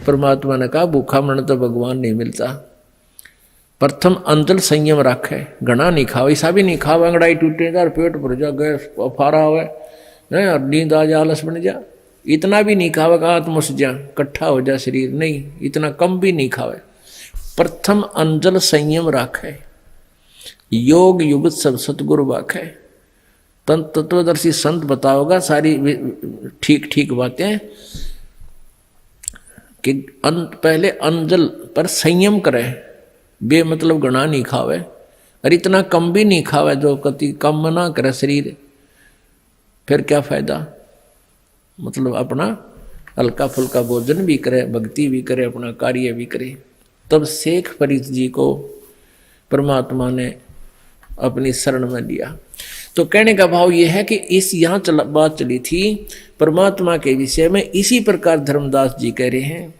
परमात्मा ने कहा भूखा मन तो भगवान नहीं मिलता। प्रथम अंजल संयम रखे, घना नहीं खाओ, ऐसा भी नहीं खाओ अंगड़ाई टूटे जा, पेट भर जा, गैस फारा हो और नींद आ जा, आलस बन जा। इतना भी नहीं खावे का आत्मस जा कट्ठा हो जा शरीर, नहीं इतना कम भी नहीं खावे। प्रथम अंजल संयम राखे, योग युगत सब सतगुरु वाखे। तत्वदर्शी संत बताओगा सारी ठीक ठीक बातें कि पहले अंजल पर संयम करे, बे मतलब घना नहीं खावे और इतना कम भी नहीं खावे जो कति कम ना करे शरीर, फिर क्या फायदा। मतलब अपना हल्का फुल्का भोजन भी करे, भक्ति भी करे, अपना कार्य भी करे। तब शेख फरीद जी को परमात्मा ने अपनी शरण में लिया। तो कहने का भाव यह है कि इस यहाँ बात चली थी परमात्मा के विषय में, इसी प्रकार धर्मदास जी कह रहे हैं।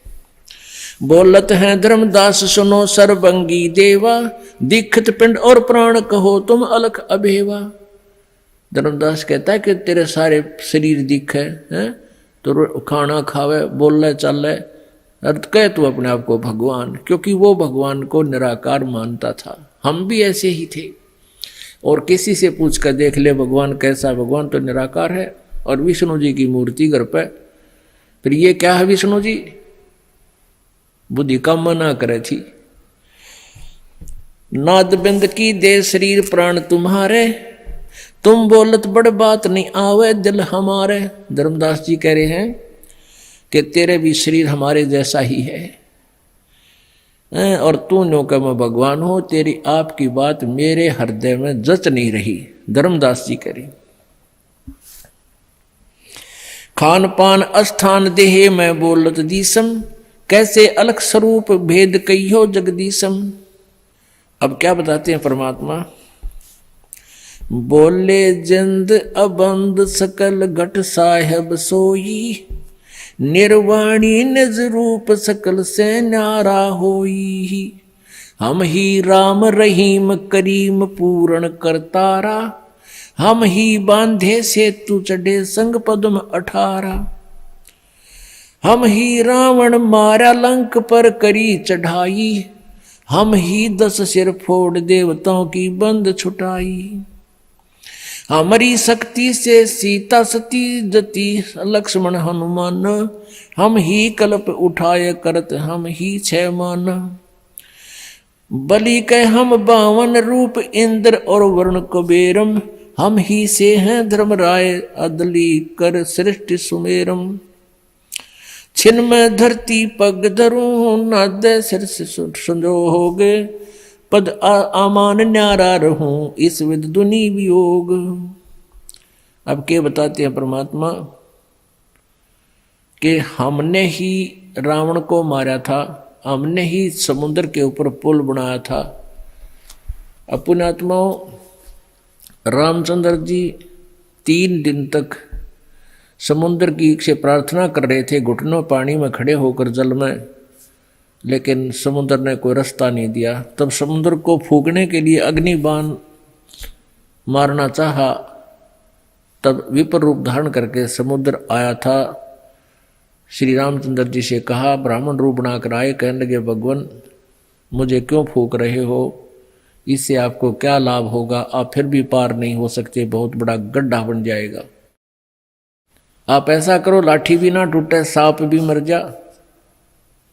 बोलत हैं धर्मदास सुनो सर्वंगी देवा, दीक्षित पिंड और प्राण कहो तुम अलख अभेवा। धर्मदास कहता है कि तेरे सारे शरीर दिखे हैं, तो खाना खावे, बोले चले, अर्थ कहे तू अपने आप को भगवान, क्योंकि वो भगवान को निराकार मानता था। हम भी ऐसे ही थे। और किसी से पूछ कर देख ले भगवान कैसा, भगवान तो निराकार है। और विष्णु जी की मूर्ति घर पे, फिर ये क्या है विष्णु जी, बुद्धि का मना करे थी। नाद बिंद की दे शरीर प्राण तुम्हारे, तुम बोलत बड़ बात नहीं आवे दिल हमारे। धर्मदास जी कह रहे हैं कि तेरे भी शरीर हमारे जैसा ही है और तू नो कि मैं भगवान हूं, तेरी आपकी बात मेरे हृदय में जच नहीं रही। धर्मदास जी कह रहे खान पान अस्थान देहे मैं बोलत दीसम, कैसे अलग स्वरूप भेद कहियो जगदीशम। अब क्या बताते हैं परमात्मा, बोले जिंद अबंद सकल घट साहेब सोई, निर्वाणी निज रूप सकल से न्यारा होई। हम ही राम रहीम करीम पूर्ण करतारा, हम ही बांधे सेतु चढ़े संग पद्म 18। हम ही रावण मारा लंक पर करी चढ़ाई, हम ही 10 सिर फोड़ देवताओं की बंद छुटाई। हमारी शक्ति से सीता सती जती लक्ष्मण हनुमान, हम ही कल्प उठाए करत हम ही 6 मान। बलि के हम 52 रूप इंद्र और वरुण कुबेरम, हम ही से हैं धर्मराय अदली कर सृष्टि सुमेरम। छिन में धरती पग धरूं नाद सिर से संजोगे, पद आमान न्यारा रहूं इस विद दुनि वियोग। अब क्या बताते हैं परमात्मा कि हमने ही रावण को मारा था, हमने ही समुद्र के ऊपर पुल बनाया था। पुण्यात्माओं, रामचंद्र जी 3 दिन तक समुद्र की से प्रार्थना कर रहे थे, घुटनों पानी में खड़े होकर जल में, लेकिन समुद्र ने कोई रास्ता नहीं दिया। तब समुद्र को फूकने के लिए अग्निबाण मारना चाहा, तब विपर रूप धारण करके समुद्र आया था। श्री रामचंद्र जी से कहा, ब्राह्मण रूप बनाकर आए, कहने लगे भगवान मुझे क्यों फूक रहे हो, इससे आपको क्या लाभ होगा, आप फिर भी पार नहीं हो सकते, बहुत बड़ा गड्ढा बन जाएगा। आप ऐसा करो लाठी भी ना टूटे, सांप भी मर जा।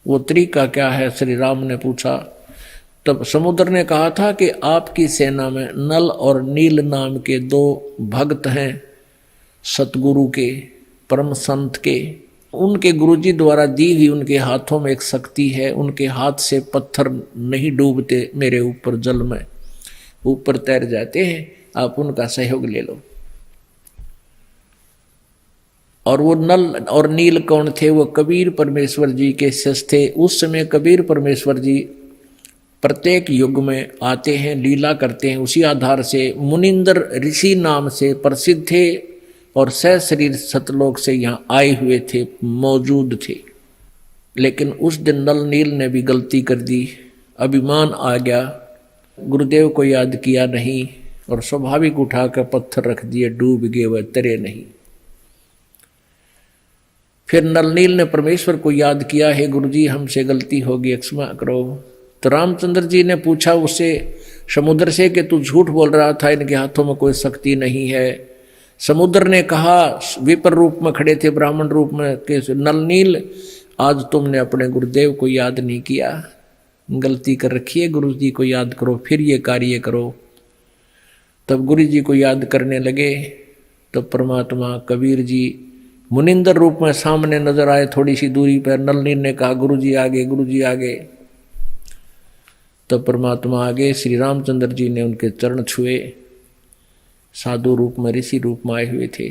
वो तरीका क्या है, श्री राम ने पूछा। तब समुद्र ने कहा था कि आपकी सेना में नल और नील नाम के 2 भक्त हैं, सतगुरु के, परम संत के। उनके गुरुजी द्वारा दी हुई उनके हाथों में एक शक्ति है, उनके हाथ से पत्थर नहीं डूबते मेरे ऊपर, जल में ऊपर तैर जाते हैं, आप उनका सहयोग ले लो। और वो नल और नील कौन थे, वो कबीर परमेश्वर जी के शिष्य थे। उस समय कबीर परमेश्वर जी प्रत्येक युग में आते हैं, लीला करते हैं, उसी आधार से मुनिंदर ऋषि नाम से प्रसिद्ध थे और सहशरीर सतलोक से यहाँ आए हुए थे, मौजूद थे। लेकिन उस दिन नल नील ने भी गलती कर दी, अभिमान आ गया, गुरुदेव को याद किया नहीं और स्वाभाविक उठाकर पत्थर रख दिए, डूब गए, वह तरे नहीं। फिर नलनील ने परमेश्वर को याद किया, हे गुरुजी हमसे गलती होगी, क्षमा करो। तो रामचंद्र जी ने पूछा उससे समुद्र से कि तू झूठ बोल रहा था, इनके हाथों में कोई शक्ति नहीं है। समुद्र ने कहा, विपर रूप में खड़े थे, ब्राह्मण रूप में, कि नलनील आज तुमने अपने गुरुदेव को याद नहीं किया, गलती कर रखी है, गुरु जी को याद करो, फिर ये कार्य करो। तब गुरु जी को याद करने लगे। तब परमात्मा कबीर जी मुनिंदर रूप में सामने नजर आए, थोड़ी सी दूरी पर। नलनील ने कहा, गुरु जी आगे, गुरु जी आगे। तब परमात्मा आगे, श्री रामचंद्र जी ने उनके चरण छुए, साधु रूप में, ऋषि रूप में आए हुए थे,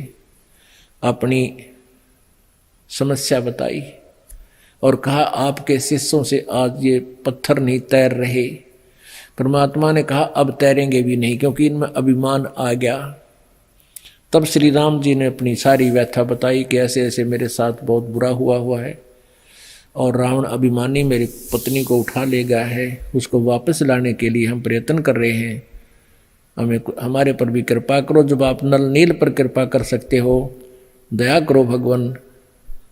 अपनी समस्या बताई और कहा, आपके शिष्यों से आज ये पत्थर नहीं तैर रहे। परमात्मा ने कहा, अब तैरेंगे भी नहीं, क्योंकि इनमें अभिमान आ गया। तब श्री राम जी ने अपनी सारी व्यथा बताई कि ऐसे ऐसे मेरे साथ बहुत बुरा हुआ है और रावण अभिमानी मेरी पत्नी को उठा ले गया है, उसको वापस लाने के लिए हम प्रयत्न कर रहे हैं, हमें हमारे पर भी कृपा करो। जब आप नलनील पर कृपा कर सकते हो, दया करो भगवान,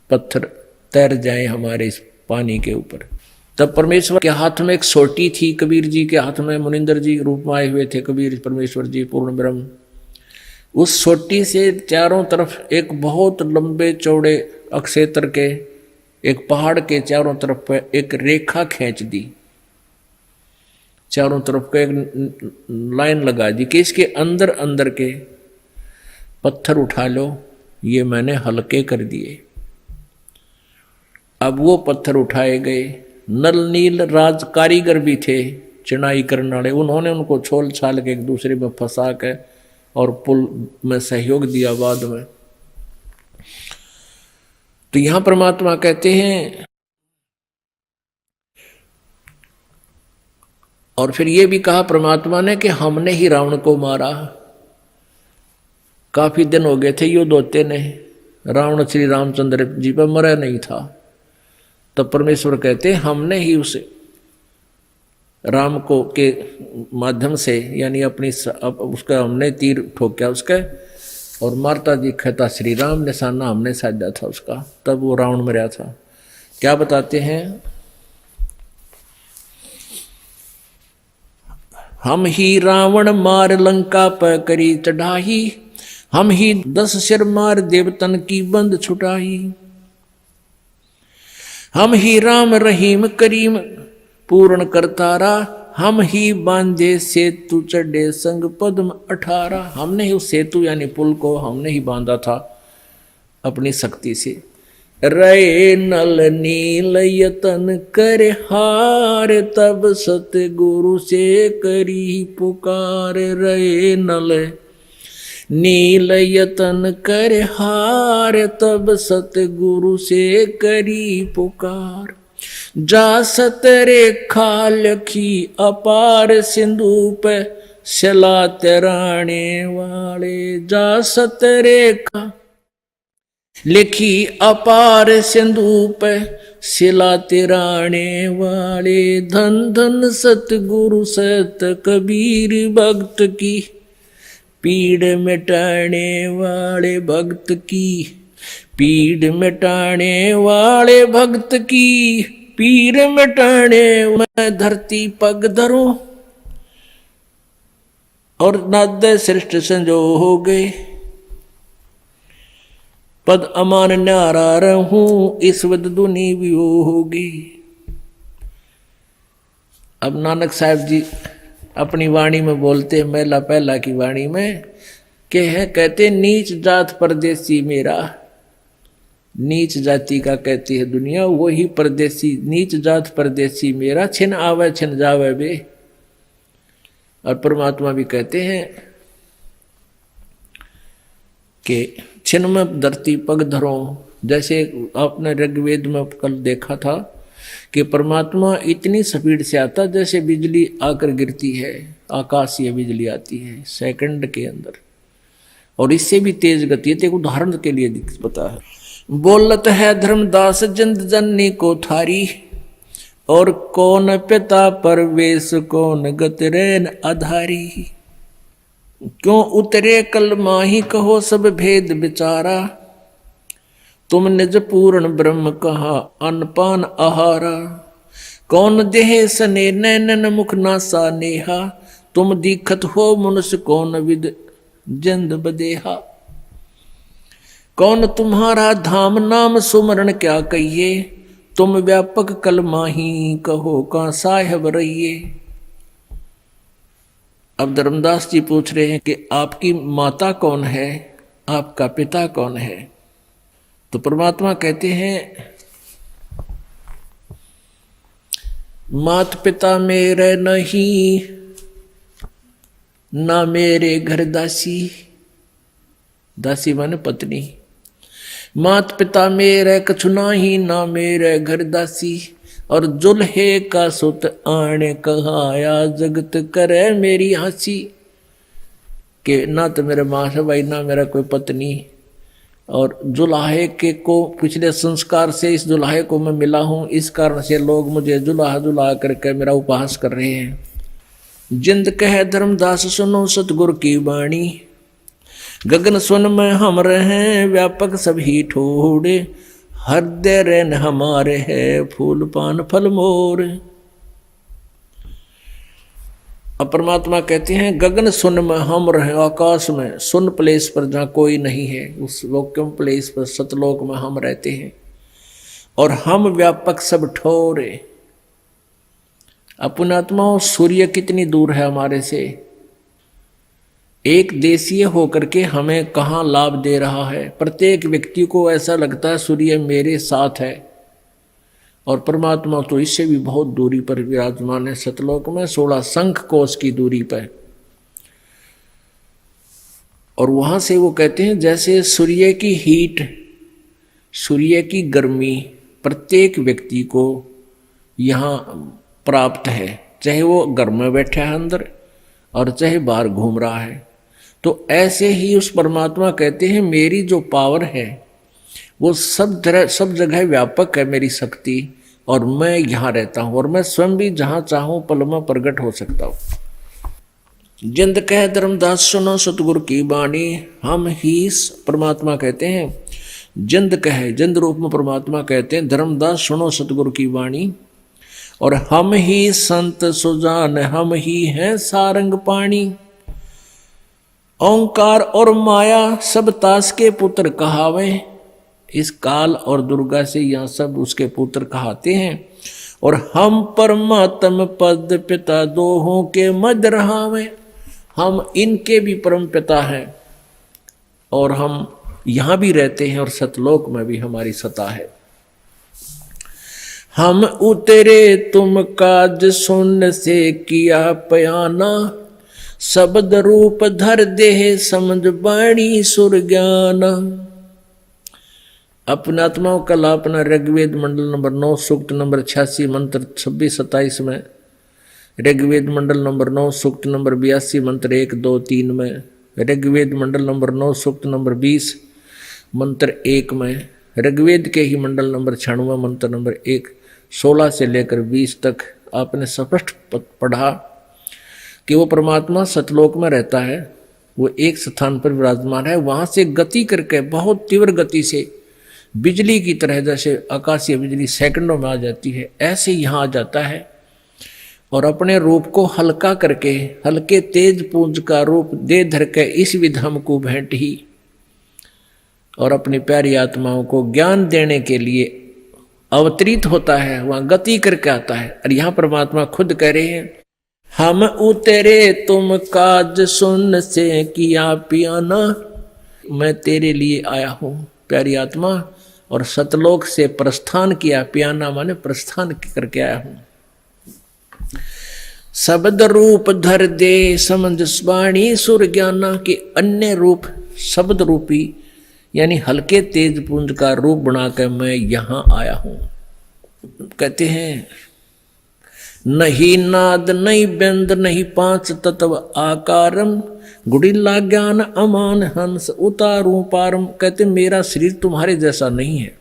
पत्थर तैर जाए हमारे इस पानी के ऊपर। तब परमेश्वर के हाथ में एक सोटी थी, कबीर जी के हाथ में मुनिंदर जी रूप में आए हुए थे कबीर परमेश्वर जी पूर्ण ब्रह्म। उस सोटी से चारों तरफ एक बहुत लंबे चौड़े अक्षेत्र के एक पहाड़ के चारों तरफ पे एक रेखा खींच दी, चारों तरफ को एक लाइन लगा दी कि इसके अंदर अंदर के पत्थर उठा लो, ये मैंने हल्के कर दिए। अब वो पत्थर उठाए गए। नलनील राज कारीगर भी थे, चिनाई करने वाले, उन्होंने उनको छोल छाल के एक दूसरे में फंसा के और पुल में सहयोग दिया बाद में। तो यहां परमात्मा कहते हैं, और फिर ये भी कहा परमात्मा ने कि हमने ही रावण को मारा। काफी दिन हो गए थे युद्ध होते ने, रावण श्री रामचंद्र जी पर मरा नहीं था। तब परमेश्वर कहते हैं, हमने ही उसे राम को के माध्यम से, यानी अपनी उसका हमने तीर ठोका उसका, और मारता दिखता श्री राम, निशाना हमने साधा था उसका, तब वो रावण मरा था। क्या बताते हैं, हम ही रावण मार लंका पर करी चढ़ाई, हम ही 10 सिर मार देवतन की बंद छुटाई, हम ही राम रहीम करीम पूर्ण करतारा, हम ही बांधे सेतु चढ़े संग पद्म 18। हमने ही उस सेतु यानी पुल को हमने ही बांधा था अपनी शक्ति से। रे नल नील यतन कर हार, तब सतगुरु से करी पुकार। रे नल नील यतन कर हार, तब सतगुरु से करी पुकार। जा सतरे खालखी अपार, सिंधु पे सला तराने वाले। जा सतरे खा लिखी अपार, सिंधु पे सिला तिराने वाले। धन धन सतगुरु सत कबीर, भक्त की पीड़ मिटाने वाले। भक्त की पीड़ मिटाने वाले, भक्त की पीड़ मिटाने। मैं धरती पग धरूं और नाद सृष्टि संजो हो गए, पद अमान न्यारा रहूं, इस वद दुनी भी होगी। अब नानक साहब जी अपनी वाणी में बोलते हैं, मेला पहला की वाणी में के हैं, कहते नीच जात परदेसी मेरा। नीच जाति का कहती है दुनिया, वही परदेसी, नीच जात परदेसी मेरा। छिन आवे छिन जावे बे। और परमात्मा भी कहते हैं कि छिन में धरती पग धरो। जैसे आपने ऋग्वेद में कल देखा था कि परमात्मा इतनी स्पीड से आता जैसे बिजली आकर गिरती है, आकाशीय बिजली आती है सेकंड के अंदर, और इससे भी तेज गति है। एक उदाहरण के लिए पता है, बोलत है धर्मदास जिंद जननी को थारी, और कौन पिता परवेश कौन गतरेन आधारी। क्यों उतरे कल माही कहो सब भेद बिचारा, तुम निज पूर्ण ब्रह्म कहा अनपान आहारा। कौन देह सने नैनन मुख नासा नेहा। तुम दीखत हो मनुष्य कौन विद जिंद बदेहा। कौन तुम्हारा धाम नाम सुमरण क्या कहिए। तुम व्यापक कल माही कहो का साहेब रहिए। अब धर्मदास जी पूछ रहे हैं कि आपकी माता कौन है, आपका पिता कौन है। तो परमात्मा कहते हैं मात पिता मेरे नहीं ना मेरे घर दासी। दासी माने पत्नी। मात पिता मेरे कछु नाही ना मेरे घर दासी। और जुल्हे का सुत आने कहाया जगत करे मेरी हंसी। कि ना तो मेरे माँ से भाई ना मेरा कोई पत्नी। और जुल्हे के को पिछले संस्कार से इस जुल्हे को मैं मिला हूं, इस कारण से लोग मुझे जुल्हा जुल्हा करके मेरा उपहास कर रहे हैं। जिंद कह धर्मदास सुनो सतगुरु की वाणी। गगन सुन में हम रहे व्यापक सभी ठोड़े। हृदय रैन हमारे है फूल पान फल मोर। अब परमात्मा कहते हैं गगन सुन में हम रहे, आकाश में सुन प्लेस पर जहाँ कोई नहीं है, उस वैक्यूम प्लेस पर सतलोक में हम रहते हैं। और हम व्यापक सब ठोरे। अपनात्माओं सूर्य कितनी दूर है हमारे से। एक देशीय होकर के हमें कहाँ लाभ दे रहा है। प्रत्येक व्यक्ति को ऐसा लगता है सूर्य मेरे साथ है, और परमात्मा तो इससे भी बहुत दूरी पर विराजमान है। सतलोक में 16 शंख कोश की दूरी पर। और वहां से वो कहते हैं जैसे सूर्य की हीट, सूर्य की गर्मी प्रत्येक व्यक्ति को यहाँ प्राप्त है, चाहे वो घर में बैठा है अंदर और चाहे बाहर घूम रहा है। तो ऐसे ही उस परमात्मा कहते हैं मेरी जो पावर है वो सब जगह व्यापक है मेरी शक्ति, और मैं यहाँ रहता हूँ, और मैं स्वयं भी जहाँ चाहूँ पल में प्रकट हो सकता हूँ। जिंद कह धर्मदास सुनो सतगुरु की वाणी। हम ही परमात्मा कहते हैं जिंद कहे, जिंद रूप में परमात्मा कहते हैं धर्मदास सुनो सतगुरु की वाणी। और हम ही संत सुजान, हम ही हैं सारंग पाणी। ओंकार और माया सब तास के पुत्र कहावे। इस काल और दुर्गा से यहाँ सब उसके पुत्र कहाते हैं। और हम परमात्म पद पिता दोहों के मध्य रहावे। हम इनके भी परम पिता हैं और हम यहाँ भी रहते हैं और सतलोक में भी हमारी सत्ता है। हम उतरे तुम काज सुन से किया पयाना। शब्द रूप धर देह समझ बाणी सुर ज्ञान। अपने आत्माओं कल अपना ऋग्वेद मंडल नंबर 9 सूक्त नंबर 86 मंत्र 26-27 में, ऋग्वेद मंडल नंबर 9 सूक्त नंबर 82 मंत्र 1, 2, 3 में, ऋग्वेद मंडल नंबर 9 सूक्त नंबर 20 मंत्र 1 में, ऋग्वेद के ही मंडल नंबर 96 मंत्र नंबर 1, 16 से लेकर 20 तक आपने स्पष्ट पढ़ा कि वो परमात्मा सतलोक में रहता है। वो एक स्थान पर विराजमान है, वहां से गति करके बहुत तीव्र गति से बिजली की तरह, जैसे आकाशीय बिजली सेकंडों में आ जाती है, ऐसे यहाँ आ जाता है। और अपने रूप को हल्का करके, हल्के तेज पुंज का रूप दे धर के इस विधम को भेंट ही, और अपनी प्यारी आत्माओं को ज्ञान देने के लिए अवतरित होता है, वहां गति करके आता है। और यहाँ परमात्मा खुद कह रहे हैं हम उतरे तुम काज सुन से किया पियाना। मैं तेरे लिए आया हूँ प्यारी आत्मा, और सतलोक से प्रस्थान किया। पियाना माने प्रस्थान करके आया हूँ। शब्द रूप धर दे समझ वाणी सुर ज्ञाना। के अन्य रूप शब्द रूपी यानी हल्के तेज पुंज का रूप बनाकर मैं यहाँ आया हूँ। कहते हैं नहीं नाद नहीं व्यंद नहीं 5 तत्व आकारम। गुड़िल्ला ज्ञान अमान हंस उतारू पारम। कहते मेरा शरीर तुम्हारे जैसा नहीं है,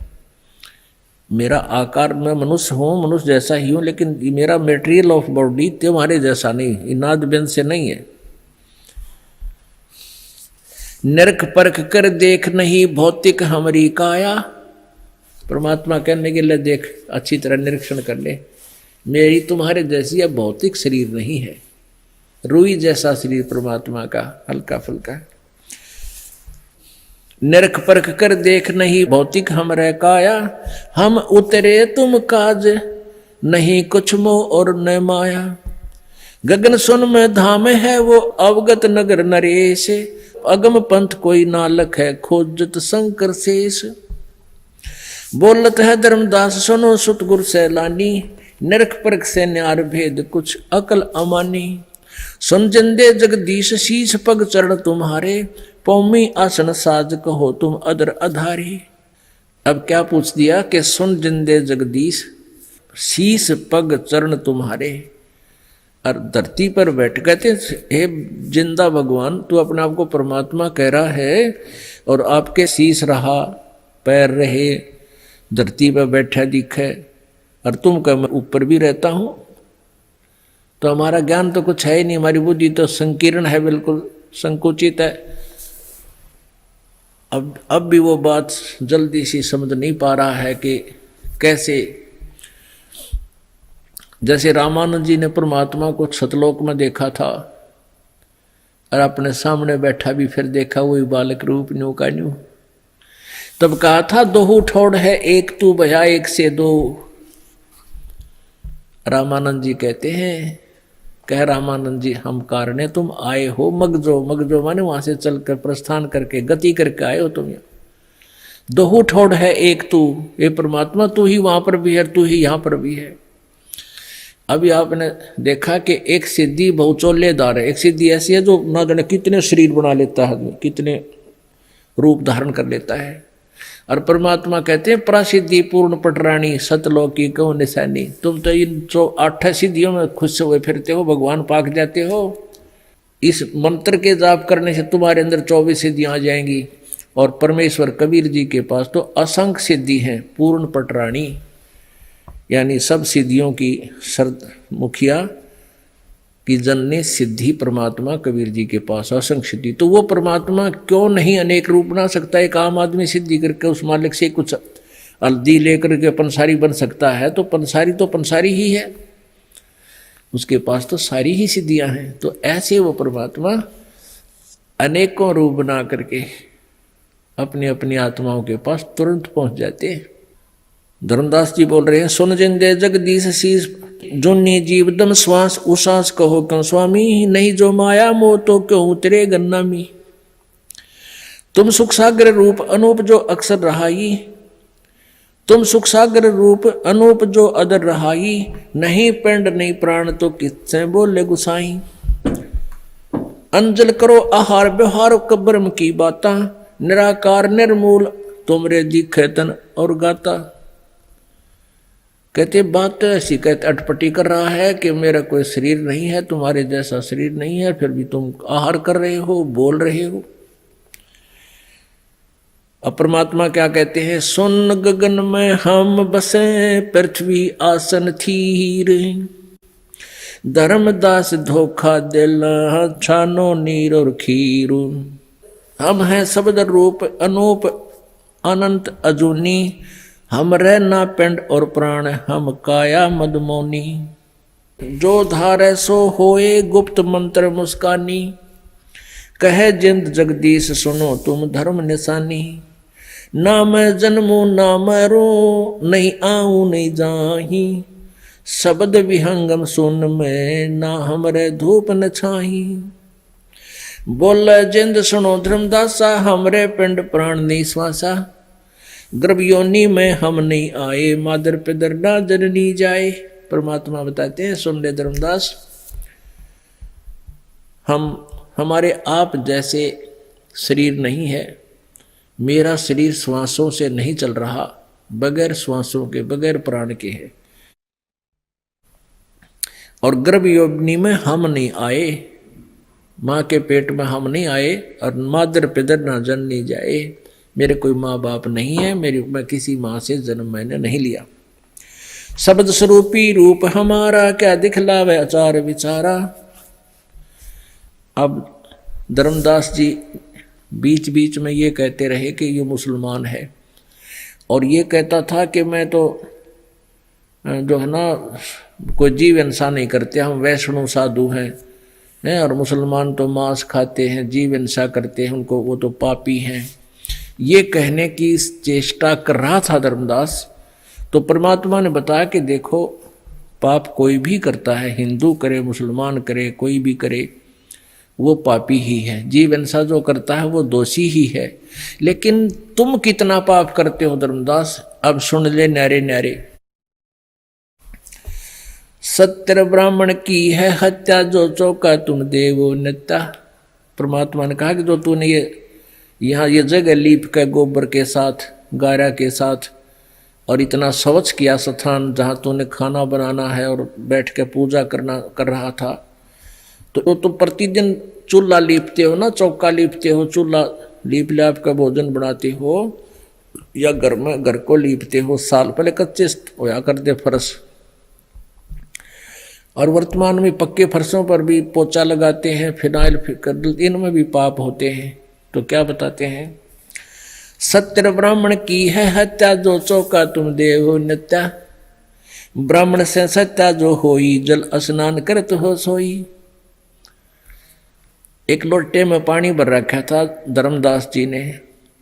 मेरा आकार, मैं मनुष्य हूँ, मनुष्य जैसा ही हूँ, लेकिन मेरा मेटेरियल ऑफ बॉडी तुम्हारे जैसा नहीं, नाद व्यंद से नहीं है। नरक परख कर देख नहीं भौतिक हमारी काया। परमात्मा कहने के लिए देख अच्छी तरह निरीक्षण कर ले, मेरी तुम्हारे जैसी यह भौतिक शरीर नहीं है, रुई जैसा शरीर परमात्मा का हल्का फुल्का। निरख परख कर देख नहीं भौतिक हम रह काया, हम उतरे तुम काज नहीं कुछ मोह और न माया। गगन सुन में धाम है वो अवगत नगर नरेश, अगम पंथ कोई नालक है खोजत शंकर शेष। बोलत है धर्मदास सुनो सुत गुर सैलानी, नरक परख से न्यार भेद कुछ अकल अमानी। सुन जिंदे जगदीश शीश पग चरण तुम्हारे, पौमी आसन साज कहो तुम अदर अधारी। अब क्या पूछ दिया कि सुन जिंदे जगदीश शीश पग चरण तुम्हारे, और धरती पर बैठ कहते हे जिंदा भगवान तू अपने आप को परमात्मा कह रहा है, और आपके शीश रहा पैर रहे धरती पर बैठा दिखे, और तुम कह मैं ऊपर भी रहता हूं। तो हमारा ज्ञान तो कुछ है ही नहीं, हमारी बुद्धि तो संकीर्ण है, बिल्कुल संकुचित है। अब भी वो बात जल्दी सी समझ नहीं पा रहा है कि कैसे। जैसे रामानंद जी ने परमात्मा को सतलोक में देखा था और अपने सामने बैठा भी फिर देखा, वही बालक रूप न्यू का न्यू। तब कहा था दोहू ठोड़ है एक तू भया एक से दो। रामानंद जी कहते हैं, कह रामानंद जी हम कारणे तुम आए हो मगजो, मगजो माने वहां से चलकर प्रस्थान करके गति करके आए हो तुम यहाँ। दोहू ठोड़ है एक तू, ये परमात्मा तू ही वहां पर भी है, तू ही यहाँ पर भी है। अभी आपने देखा कि एक सिद्धि बहुचोलेदार है। एक सिद्धि ऐसी है जो ना जाने कितने शरीर बना लेता है आदमी, कितने रूप धारण कर लेता है। और परमात्मा कहते हैं प्रसिद्धि पूर्ण पटरानी सतलोकी कहो निशानी। तुम तो इन 8 सिद्धियों में खुश हुए फिरते हो, भगवान पाक जाते हो। इस मंत्र के जाप करने से तुम्हारे अंदर 24 सिद्धियां आ जाएंगी। और परमेश्वर कबीर जी के पास तो असंख्य सिद्धि हैं, पूर्ण पटरानी यानी सब सिद्धियों की मुखिया की जननी सिद्धि परमात्मा कबीर जी के पास असंख्य सिद्धि। तो वो परमात्मा क्यों नहीं अनेक रूप बना सकता? एक आम आदमी सिद्धि करके उस मालिक से कुछ हल्दी लेकर के पंसारी बन सकता है, तो पंसारी ही है, उसके पास तो सारी ही सिद्धियां हैं। तो ऐसे वो परमात्मा अनेकों रूप बना करके अपनी अपनी आत्माओं के पास तुरंत पहुंच जाते हैं। धर्मदास जी बोल रहे हैं, सुन जिंदे जगदीश शीस जोनी जीव दम श्वास उसास कहो क्यों स्वामी, नहीं जो माया मोह तो क्यों उतरे गन्नामी। तुम सुख सागर रूप अनूप जो अक्सर रहाई, तुम सुख सागर रूप अनूप जो अदर रहाई, नहीं पिंड नहीं प्राण तो किससे बोले गुसाई। अंजल करो आहार व्यवहार कब्रम की बाता, निराकार निर्मूल तुमरे दिखे तन और गाता। कहते बात तो ऐसी, कहते अटपटी कर रहा है कि मेरा कोई शरीर नहीं है, तुम्हारे जैसा शरीर नहीं है, फिर भी तुम आहार कर रहे हो, बोल रहे हो। अब परमात्मा क्या कहते हैं, सुन गगन में हम बसे पृथ्वी आसन थीर, धर्मदास धोखा दिल छानो नीर और खीर। हम हैं शब्द रूप अनूप अनंत अजूनी, हम रहना पिंड और प्राण हम काया मदमोनी। जो धारे सो होए गुप्त मंत्र मुस्कानी, कहे जिंद जगदीश सुनो तुम धर्म निशानी। ना मैं जन्मू ना मरू नहीं आऊं नहीं जाही, शब्द विहंगम सुन में ना हमरे धूप न छाही। बोल जिंद सुनो धर्मदासा, हमरे पिंड प्राण निश्वासा। गर्भ योनि में हम नहीं आए, मादर पिदर ना जननी जाए। परमात्मा बताते हैं, सुन ले धर्मदास, हमारे आप जैसे शरीर नहीं है। मेरा शरीर श्वासों से नहीं चल रहा, बगैर श्वासों के बगैर प्राण के है। और गर्भ योनि में हम नहीं आए, माँ के पेट में हम नहीं आए, और मादर पिदर ना जननी जाए। मेरे कोई माँ बाप नहीं है, मैं किसी माँ से जन्म मैंने नहीं लिया। शब्द स्वरूपी रूप हमारा क्या दिखलावे आचार विचारा। अब धर्मदास जी बीच बीच में ये कहते रहे कि ये मुसलमान है, और ये कहता था कि मैं तो जो है ना कोई जीव हिंसा नहीं करते, हम वैष्णव साधु हैं और मुसलमान तो मांस खाते हैं, जीव हिंसा करते हैं, उनको वो तो पापी हैं। ये कहने की चेष्टा कर रहा था धर्मदास। तो परमात्मा ने बताया कि देखो पाप कोई भी करता है, हिंदू करे मुसलमान करे कोई भी करे, वो पापी ही है। जीव हिंसा जो करता है वो दोषी ही है। लेकिन तुम कितना पाप करते हो धर्मदास, अब सुन ले न्यारे न्यारे। सत्य ब्राह्मण की है हत्या, जो चौका तुम देवो नित्या। परमात्मा ने कहा कि जो तूने यहाँ ये जगह लीप के गोबर के साथ गारा के साथ और इतना स्वच्छ किया स्थान जहाँ तूने खाना बनाना है और बैठ के पूजा कर रहा था, तो तुम प्रतिदिन चूल्हा लीपते हो ना, चौका लीपते हो, चूल्हा लीप लाप का भोजन बनाते हो, या घर में घर को लीपते हो। साल पहले कच्चे होया करते फर्श, और वर्तमान में पक्के फर्शों पर भी पोछा लगाते हैं, फिनाइल इनमें भी पाप होते हैं। तो क्या बताते हैं, सत्य ब्राह्मण की है हत्या, जो चौका तुम देव नित्या। ब्राह्मण से सत्या जो होई, जल स्नान करत हो सोई। एक लोटे में पानी भर रखा था धर्मदास जी ने,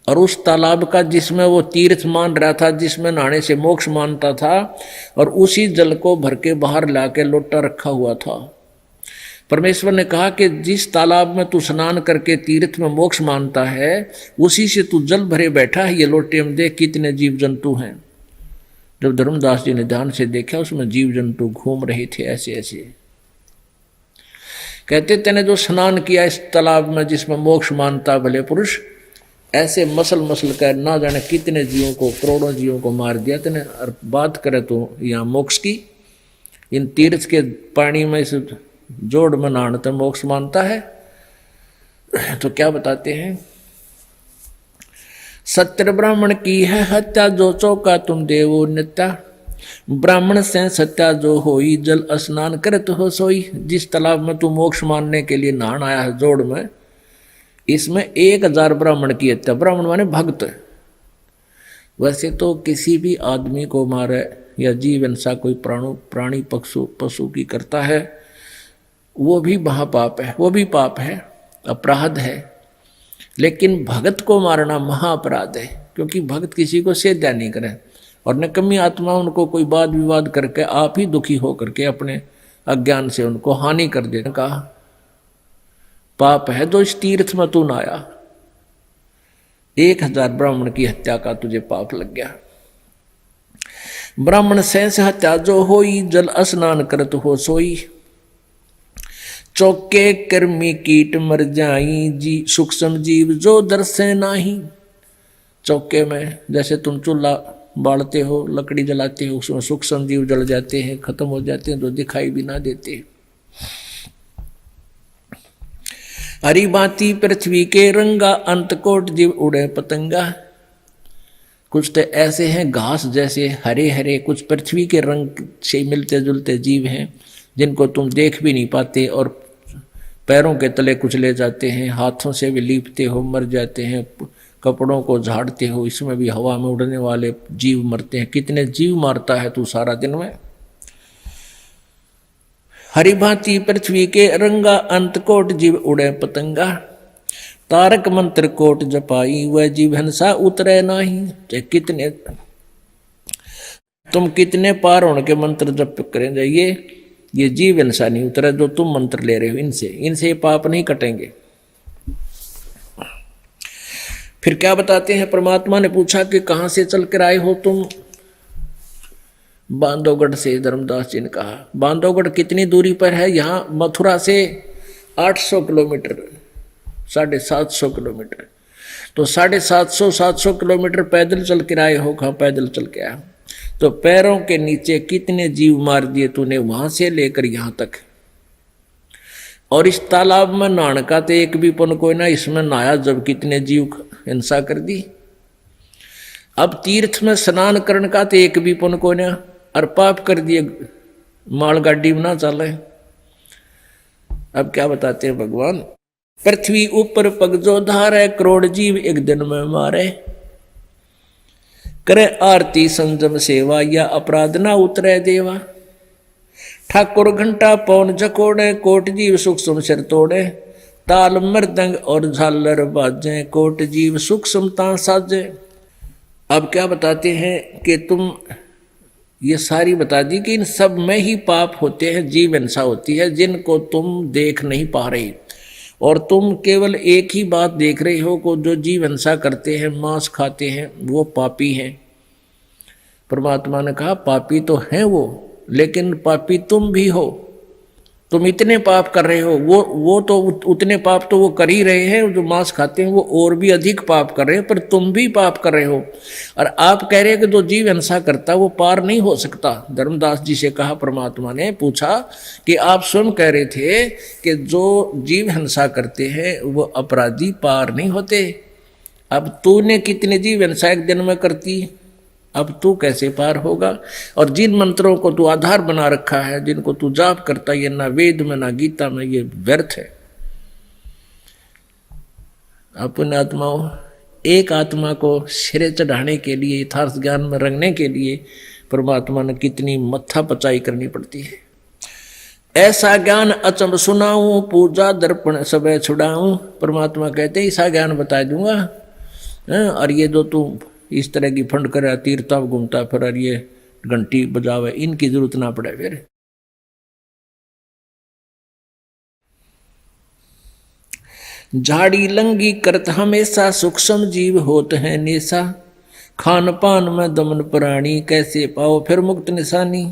और उस तालाब का जिसमें वो तीर्थ मान रहा था, जिसमें नहाने से मोक्ष मानता था, और उसी जल को भर के बाहर लाके लोटा रखा हुआ था। परमेश्वर ने कहा कि जिस तालाब में तू स्नान करके तीर्थ में मोक्ष मानता है, उसी से तू जल भरे बैठा है। ये लोटे में देख कितने जीव जंतु हैं। जब धर्मदास जी ने ध्यान से देखा, उसमें जीव जंतु घूम रहे थे ऐसे ऐसे। कहते तेने जो स्नान किया इस तालाब में जिसमें मोक्ष मानता भले पुरुष, ऐसे मसल मसल कर ना जाने कितने जीवों को, करोड़ों जीवों को मार दिया तेने। और बात करे तो यहाँ मोक्ष की, इन तीर्थ के पानी में इस जोड़ में नहाने तो मोक्ष मानता है। तो क्या बताते हैं, सत्य ब्राह्मण की है हत्या, जो चौका तुम देवो नित्या। ब्राह्मण से सत्या जो होई, जल स्नान करत हो सोई। जिस तालाब में तू मोक्ष मानने के लिए नहान आया है जोड़ में, इसमें 1000 ब्राह्मण की हत्या। ब्राह्मण माने भक्त। वैसे तो किसी भी आदमी को मारे या जीव हिंसा कोई प्राणी पशु की करता है, वो भी महापाप है, वो भी पाप है, अपराध है। लेकिन भगत को मारना महाअपराध है, क्योंकि भगत किसी को सेध्या नहीं करे, और निकम्मी आत्मा उनको कोई वाद विवाद करके आप ही दुखी हो करके अपने अज्ञान से उनको हानि कर देने का पाप है। जो इस तीर्थ में तू नहाया, 1000 ब्राह्मण की हत्या का तुझे पाप लग गया। ब्राह्मण से हत्या जो होई, जल स्नान करत हो सोई। चौके कर्मी कीट मर जाई, जी सूक्ष्म जीव जो दर्शे नाही। चौके में जैसे तुम चूल्हा बालते हो, लकड़ी जलाते हो, उसमें सूक्ष्म जीव जल जाते हैं, खत्म हो जाते हैं, तो दिखाई भी ना देते। हरी बाती पृथ्वी के रंगा, अंतकोट जीव उड़े पतंगा। कुछ तो ऐसे हैं घास जैसे हरे हरे, कुछ पृथ्वी के रंग से मिलते जुलते जीव हैं, जिनको तुम देख भी नहीं पाते, और पैरों के तले कुचले जाते हैं, हाथों से भी लीपते हो मर जाते हैं, कपड़ों को झाड़ते हो, इसमें भी हवा में उड़ने वाले जीव मरते हैं। कितने जीव मारता है तू सारा दिन में। हरि भांति पृथ्वी के रंगा, अंतकोट जीव उड़े पतंगा। तारक मंत्र कोट जपाई, वह जीव हंसा उतरे नाही। चाहे कितने तुम कितने पार होने के मंत्र जप करें जाइए, ये जीव हिंसा नहीं उतरे जो तुम मंत्र ले रहे हो। इनसे पाप नहीं कटेंगे। फिर क्या बताते हैं, परमात्मा ने पूछा कि कहां से चल कर आए हो तुम। बांधवगढ़ से। धर्मदास जी ने कहा बांधवगढ़ कितनी दूरी पर है, यहाँ मथुरा से 800 किलोमीटर, 750 किलोमीटर। तो 750 किलोमीटर पैदल चल कर आए हो। कहाँ पैदल चल के आया, तो पैरों के नीचे कितने जीव मार दिए तूने वहां से लेकर यहां तक। और इस तालाब में नहाने का तो एक भी पुण्य कोई ना, इसमें नहाया जब कितने जीव हिंसा कर दी। अब तीर्थ में स्नान करने का तो एक भी पुण्य कोई ना, और पाप कर दिए मालगाड़ी में ना चले। अब क्या बताते हैं भगवान, पृथ्वी ऊपर पग जो धारे, करोड़ जीव एक दिन में मारे। करे आरती संजम सेवा, या अपराध ना उतरे देवा। ठाकुर घंटा पौन जकोड़े, कोट जीव सूक्ष्म सिर तोड़े। ताल मृदंग और झालर बाजे, कोट जीव सूक्ष्मता साजे। अब क्या बताते हैं कि तुम ये सारी बता दी कि इन सब में ही पाप होते हैं, जीव हिंसा होती है जिनको तुम देख नहीं पा रहे, और तुम केवल एक ही बात देख रहे हो को जो जीव हिंसा करते हैं, मांस खाते हैं, वो पापी हैं। परमात्मा ने कहा पापी तो हैं वो, लेकिन पापी तुम भी हो। तुम इतने पाप कर रहे हो, वो तो उतने पाप तो वो कर ही रहे हैं, जो मांस खाते हैं वो और भी अधिक पाप कर रहे हैं, पर तुम भी पाप कर रहे हो। और आप कह रहे हैं कि जो जीव हिंसा करता वो पार नहीं हो सकता। धर्मदास जी से कहा, परमात्मा ने पूछा कि आप स्वयं कह रहे थे कि जो जीव हिंसा करते हैं वो अपराधी पार नहीं होते। अब तूने कितने जीव हिंसा एक दिन में करती, अब तू कैसे पार होगा। और जिन मंत्रों को तू आधार बना रखा है, जिनको तू जाप करता, ये ना वेद में ना गीता में, ये व्यर्थ है। अपने आत्माओं, एक आत्मा को सिरे चढ़ाने के लिए, यथार्थ ज्ञान में रंगने के लिए परमात्मा ने कितनी मत्था पचाई करनी पड़ती है। ऐसा ज्ञान अचंब सुनाऊं, पूजा दर्पण सब छुड़ाऊं। परमात्मा कहते ऐसा ज्ञान बता दूंगा, और ये जो तू इस तरह की फंड करे, तीर्था घूमता फिर, और ये घंटी बजावे, इनकी जरूरत ना पड़े। फिर झाड़ी लंगी करत हमेशा, सूक्ष्म जीव होत है नेसा। खान पान में दमन प्राणी, कैसे पाओ फिर मुक्त निशानी।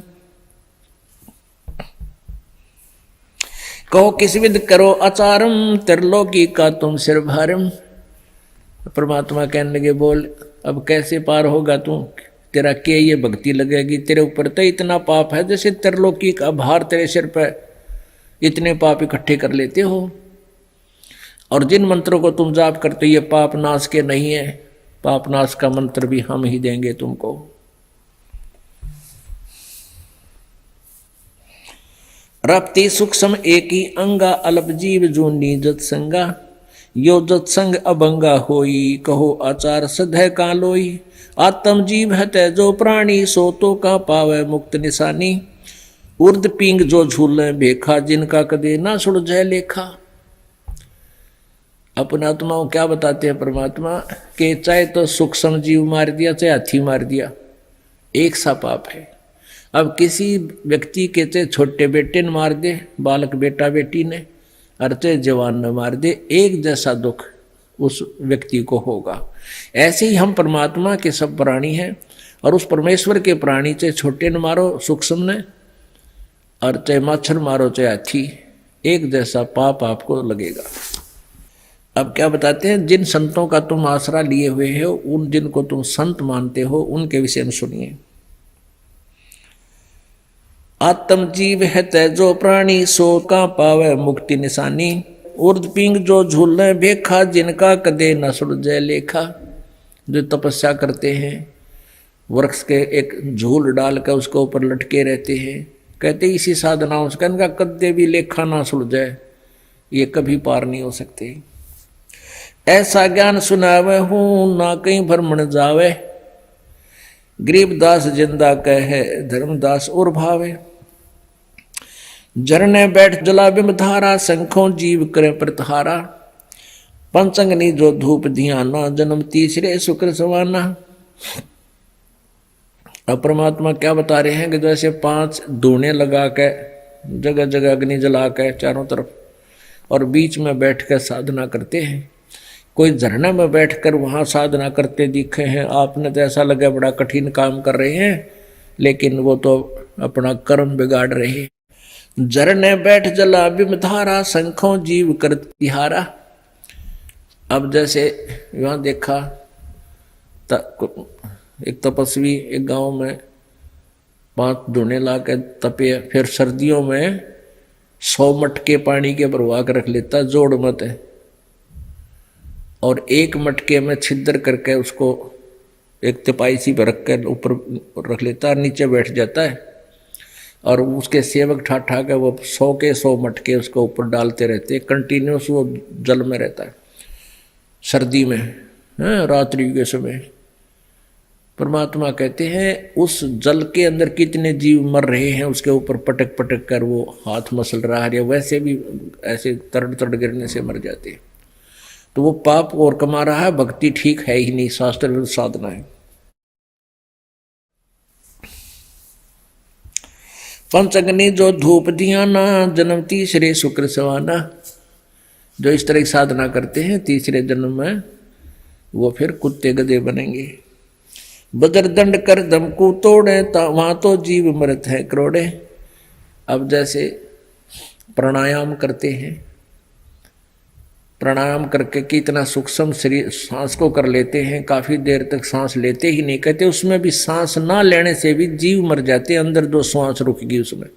कहो किस विद करो आचारम, त्रिलोकी का तुम सिर भारम। परमात्मा कहने लगे, बोल अब कैसे पार होगा तू, तेरा क्या ये भक्ति लगेगी। तेरे ऊपर तो इतना पाप है जैसे त्रिलोकी का भार तेरे सिर पर, इतने पाप इकट्ठे कर लेते हो। और जिन मंत्रों को तुम जाप करते हो ये पाप नाश के नहीं है, पाप नाश का मंत्र भी हम ही देंगे तुमको। रप्ति सूक्ष्म एक ही अंगा, अल्प जीव जूनी जत संगा। यो जत्संग अभंगा होई, कहो आचार सधय का लोई। आत्म जीव है तै जो प्राणी, सो तो का पावे मुक्त निशानी। उर्द पिंग जो झूले भेखा, जिनका कदे ना सुलझे लेखा। अपने आत्माओं क्या बताते हैं परमात्मा के, चाहे तो सूक्ष्म जीव मार दिया, चाहे हाथी मार दिया, एक सा पाप है। अब किसी व्यक्ति के चाहे छोटे बेटे ने मार दे, बालक बेटा बेटी ने, और चाहे जवान ने मार दे, एक जैसा दुख उस व्यक्ति को होगा। ऐसे ही हम परमात्मा के सब प्राणी हैं, और उस परमेश्वर के प्राणी चाहे छोटे ने मारो सूक्ष्म ने, और चाहे मच्छर मारो चाहे हाथी, एक जैसा पाप आपको लगेगा। अब क्या बताते हैं, जिन संतों का तुम आसरा लिए हुए हो, उन जिनको तुम संत मानते हो, उनके विषय में सुनिए। आत्म जीव है तै जो प्राणी, सो का पावे मुक्ति निशानी। उर्द पिंग जो झूले भेखा, जिनका कदे न सुलझे लेखा। जो तपस्या करते हैं, वृक्ष के एक झूल डाल कर उसके ऊपर लटके रहते हैं, कहते इसी साधनाओं से इनका कदे भी लेखा ना सुलझे, ये कभी पार नहीं हो सकते। ऐसा ज्ञान सुनावे हूं, ना कहीं भ्रमण जावे। गरीबदास जिंदा कहे, धर्मदास और भावे। झरने बैठ जला बिम धारा, शंखों जीव करे प्रतहारा। पंचंगनी जो धूप धियाना, जन्म तीसरे शुक्र सवाना। अब परमात्मा क्या बता रहे हैं कि जैसे 5 धूने लगा के जगह जगह अग्नि जला के चारों तरफ, और बीच में बैठ कर साधना करते हैं। कोई झरने में बैठकर वहां साधना करते दिखे हैं, आपने तो ऐसा लगा बड़ा कठिन काम कर रहे हैं, लेकिन वो तो अपना कर्म बिगाड़ रहे हैं। झरने बैठ जला बिम धारा, शंखों जीव कर तिहारा। अब जैसे वहां देखा एक तपस्वी एक गांव में 5 धुने ला के तपे, फिर सर्दियों में 100 मटके पानी के भरवा कर रख लेता, जोड़ मत है, और एक मटके में छिद्र करके उसको एक तिपाई सी पर रख कर ऊपर रख लेता, नीचे बैठ जाता है, और उसके सेवक ठा ठा के वो 100 के 100 मटके उसको ऊपर डालते रहते, कंटिन्यूस वो जल में रहता है सर्दी में, रात्रि के समय। परमात्मा कहते हैं उस जल के अंदर कितने जीव मर रहे हैं उसके ऊपर पटक पटक कर वो हाथ मसल रहा है, वैसे भी ऐसे तड़ तड़ गिरने से मर जाते हैं। तो वो पाप और कमा रहा है, भक्ति ठीक है ही नहीं, शास्त्र विरुद्ध साधना है। पंचअग्नि जो धूप दियाना, जन्म तीसरे शुक्र सवाना। जो इस तरह की साधना करते हैं तीसरे जन्म में वो फिर कुत्ते गधे बनेंगे। बदरदंड कर दमकू तोड़े, वहां तो जीव मरत है करोड़े। अब जैसे प्राणायाम करते हैं, प्राणायाम करके कितना सूक्ष्म शरीर सांस को कर लेते हैं, काफी देर तक सांस लेते ही नहीं, कहते उसमें भी सांस ना लेने से भी जीव मर जाते, अंदर दो सांस रुकेगी उसमें,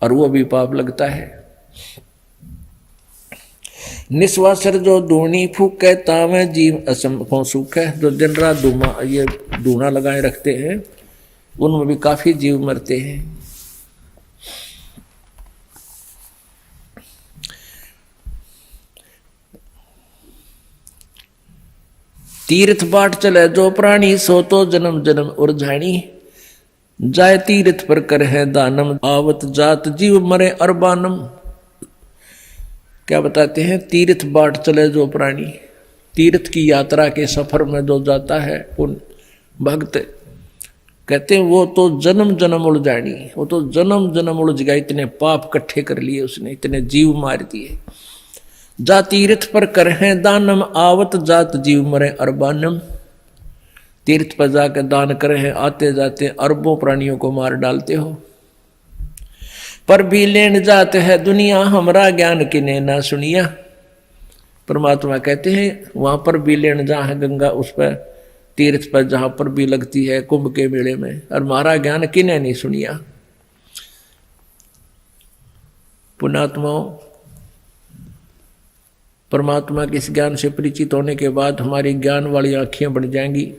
और वो भी पाप लगता है। निस्वासर जो धूनी फूके, तावे जीव असंभव सुख है। जो दिन रात धूना लगाए रखते हैं उनमें भी काफी जीव मरते हैं। तीर्थ बाट चले जो प्राणी, सो तो जन्म जन्म उर्झाणी। जाय तीर्थ पर कर है दानम, आवत जात जीव मरे अरबानम। क्या बताते हैं? तीर्थ बाट चले जो प्राणी, तीर्थ की यात्रा के सफर में जो जाता है उन भक्त, कहते हैं वो तो जन्म जन्म उलझानी, वो तो जन्म जन्म उलझ गया, इतने पाप इकट्ठे कर लिए उसने, इतने जीव मार दिए। जा तीर्थ पर कर है दानम, आवत जात जीव मरे अरबानम। तीर्थ पर जाकर दान करे हैं, आते जाते अरबों प्राणियों को मार डालते हो। पर भी लेन जाते है दुनिया, हमरा ज्ञान किने ना सुनिया। परमात्मा कहते हैं वहां पर भी लेन जहाँ है गंगा, उस पर तीर्थ पर जहां पर भी लगती है कुंभ के मेले में, और हमारा ज्ञान किने नहीं सुनिया। पुण्यात्माओं, परमात्मा के इस ज्ञान से परिचित होने के बाद हमारी ज्ञान वाली आँखें बन जाएंगी।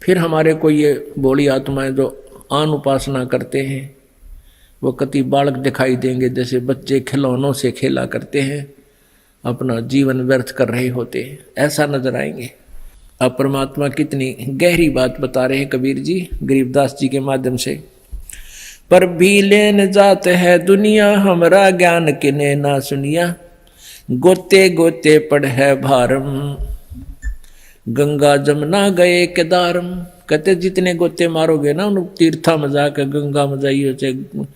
फिर हमारे को ये भोली आत्माएं जो आन उपासना करते हैं वो कति बालक दिखाई देंगे, जैसे बच्चे खिलौनों से खेला करते हैं, अपना जीवन व्यर्थ कर रहे होते हैं, ऐसा नजर आएंगे। अब परमात्मा कितनी गहरी बात बता रहे हैं कबीर जी गरीबदास जी के माध्यम से। पर भी लेन जात है दुनिया, हमरा ज्ञान किने ना सुनिया। गोते गोते पड़ है भारम, गंगा जमुना गए केदारम। कहते जितने गोते मारोगे ना उन तीर्था में जाकर गंगा में जाइए चाहे,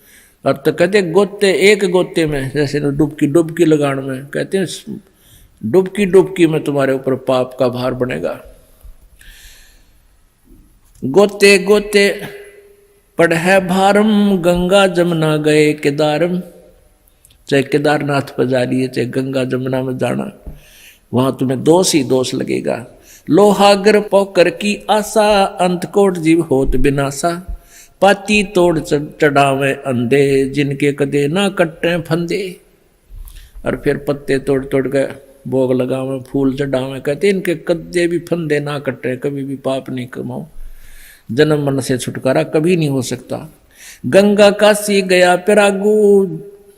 और तो कहते गोते एक गोते में, जैसे डुबकी लगाने में, कहते हैं डुबकी में तुम्हारे ऊपर पाप का भार बनेगा। गोते गोते पड़ है भारम, गंगा जमुना गए केदारम। चाहे केदारनाथ पर जा रही है चाहे गंगा जमुना में जाना, वहां तुम्हें दोष ही दोष लगेगा। लोहागर पोकर की आशा, अंतकोट जीव होत बिनासा। पाती तोड़ चढ़ावे अंधे, जिनके कदे ना कट्टे फंदे। और फिर पत्ते तोड़ तोड़ के भोग लगावे, फूल चढ़ावे, कहते इनके कदे भी फंदे ना कट्टे, कभी भी पाप नहीं कमाओ, जन्म मन से छुटकारा कभी नहीं हो सकता। गंगा काशी गया पिरागू,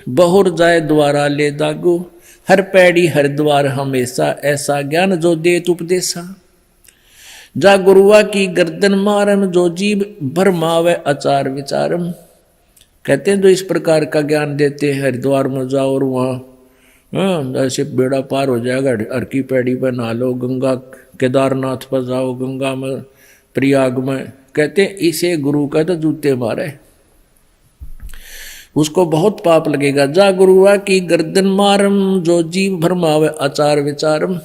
बहुर जाए द्वारा ले दागू। हर पैड़ी हर द्वार हमेशा, ऐसा ज्ञान जो देत उपदेशा। जा गुरुआ की गर्दन मारम, जो जीव भरमावे आचार विचारम। कहते हैं जो इस प्रकार का ज्ञान देते हैं, हरिद्वार में जाओ और वहाँ ऐसे बेड़ा पार हो जाएगा, हर की पैड़ी पर नहा लो, गंगा केदारनाथ पर जाओ, गंगा में प्रयाग में, कहते हैं इसे गुरु का तो जूते मारे, उसको बहुत पाप लगेगा। जा गुरुआ की गर्दन मारम, जो जीव भरमावे आचार विचारम।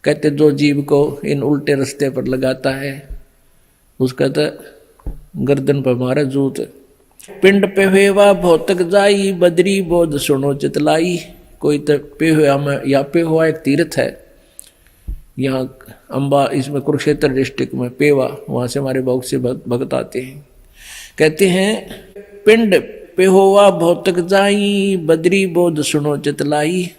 कहते जो जीव को इन उल्टे रास्ते पर लगाता है उसका तो गर्दन पर मारे जूत। पिंड पे हुआ भौतक जाई, बदरी बोध सुनो चितलाई। कोई तो पे हुआ में, या पे हुआ एक तीर्थ है यहाँ अम्बा, इसमें कुरुक्षेत्र डिस्ट्रिक्ट में पेवा, वहाँ से हमारे बहुत से भक्त आते हैं। कहते हैं पिंड पे होवा भौतक जाई, बदरी बोध सुनो चितलाई।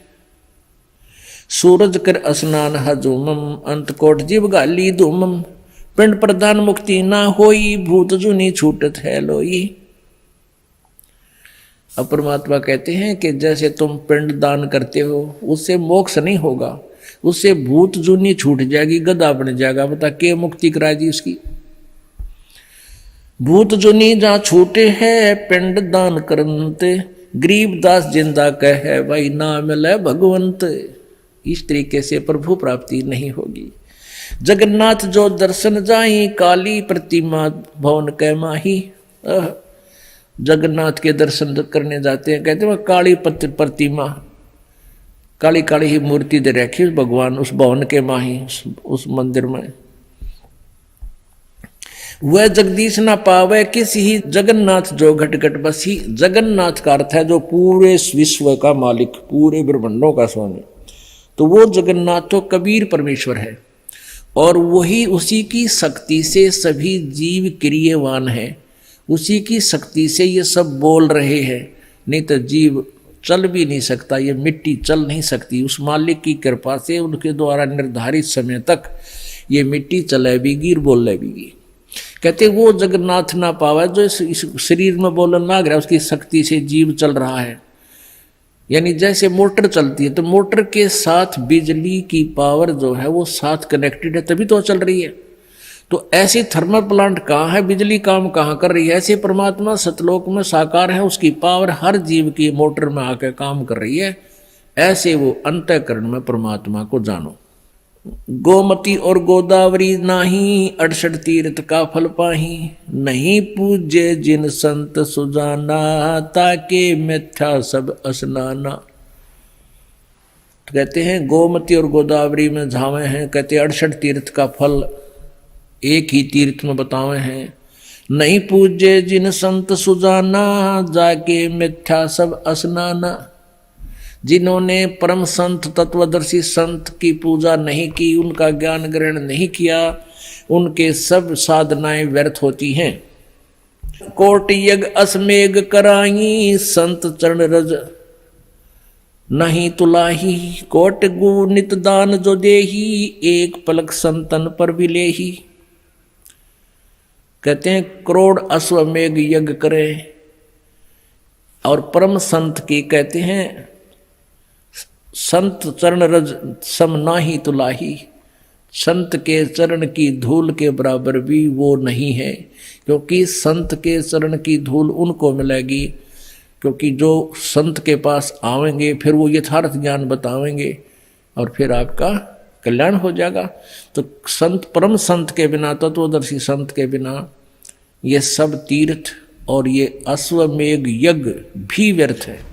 सूरज कर स्नान हजूमम, अंतकोट जीव गाली धूमम। पिंड प्रधान मुक्ति ना होई, भूत जुनी छूटत है लोई। अब परमात्मा कहते हैं कि जैसे तुम पिंड दान करते हो उससे मोक्ष नहीं होगा, उससे भूत जूनी छूट जाएगी, गधा बन जाएगा। बता के मुक्ति करा दी इसकी। भूत जूनी जहाँ छूटे है पिंड दान करनते, गरीब दास जिंदा कहे भाई ना मिले भगवंत। इस तरीके से प्रभु प्राप्ति नहीं होगी। जगन्नाथ जो दर्शन जाई, काली प्रतिमा भवन कै माही। जगन्नाथ के दर्शन करने जाते हैं, कहते हैं काली प्रतिमा, काली काली ही मूर्ति दे रखी भगवान उस भवन के माही, उस मंदिर में। वह जगदीश ना पावे किसी ही, जगन्नाथ जो घट घट बसी। जगन्नाथ का अर्थ है जो पूरे विश्व का मालिक, पूरे ब्रह्मांडों का स्वामी। तो वो जगन्नाथ तो कबीर परमेश्वर है, और वही उसी की शक्ति से सभी जीव क्रियवान है, उसी की शक्ति से ये सब बोल रहे हैं। नहीं तो जीव चल भी नहीं सकता, ये मिट्टी चल नहीं सकती। उस मालिक की कृपा से उनके द्वारा निर्धारित समय तक ये मिट्टी चलेगी और बोलेगी। कहते वो जगन्नाथ ना पावा जो इस शरीर में बोलन ना गया, उसकी शक्ति से जीव चल रहा है। यानी जैसे मोटर चलती है तो मोटर के साथ बिजली की पावर जो है वो साथ कनेक्टेड है, तभी तो चल रही है। तो ऐसी थर्मल प्लांट कहाँ है, बिजली काम कहाँ कर रही है, ऐसे परमात्मा सतलोक में साकार है, उसकी पावर हर जीव की मोटर में आकर काम कर रही है। ऐसे वो अंतःकरण में परमात्मा को जानो। गोमती और गोदावरी नाही, 68 तीर्थ का फल पाही। नहीं पूजे जिन संत सुजाना, ताके मिथ्या सब स्नाना। तो कहते हैं गोमती और गोदावरी में झावे हैं, कहते 68 तीर्थ का फल एक ही तीर्थ में बतावे हैं। नहीं पूजे जिन संत सुजाना, जाके मिथ्या सब स्नाना। जिन्होंने परम संत तत्वदर्शी संत की पूजा नहीं की, उनका ज्ञान ग्रहण नहीं किया, उनके सब साधनाएं व्यर्थ होती हैं। कोट यज्ञ असमेघ कराई, संत चरण रज नहीं तुलाही। कोट गु नित दान जो देही, एक पलक संतन पर भी लेही। कहते हैं करोड़ अश्वमेघ यज्ञ करे और परम संत की कहते हैं संत चरण रज सम नाही तुलाही। संत के चरण की धूल के बराबर भी वो नहीं है, क्योंकि संत के चरण की धूल उनको मिलेगी, क्योंकि जो संत के पास आवेंगे फिर वो यथार्थ ज्ञान बतावेंगे और फिर आपका कल्याण हो जाएगा। तो संत परम संत के बिना, तत्वदर्शी संत के बिना ये सब तीर्थ और ये अश्वमेघ यज्ञ भी व्यर्थ है।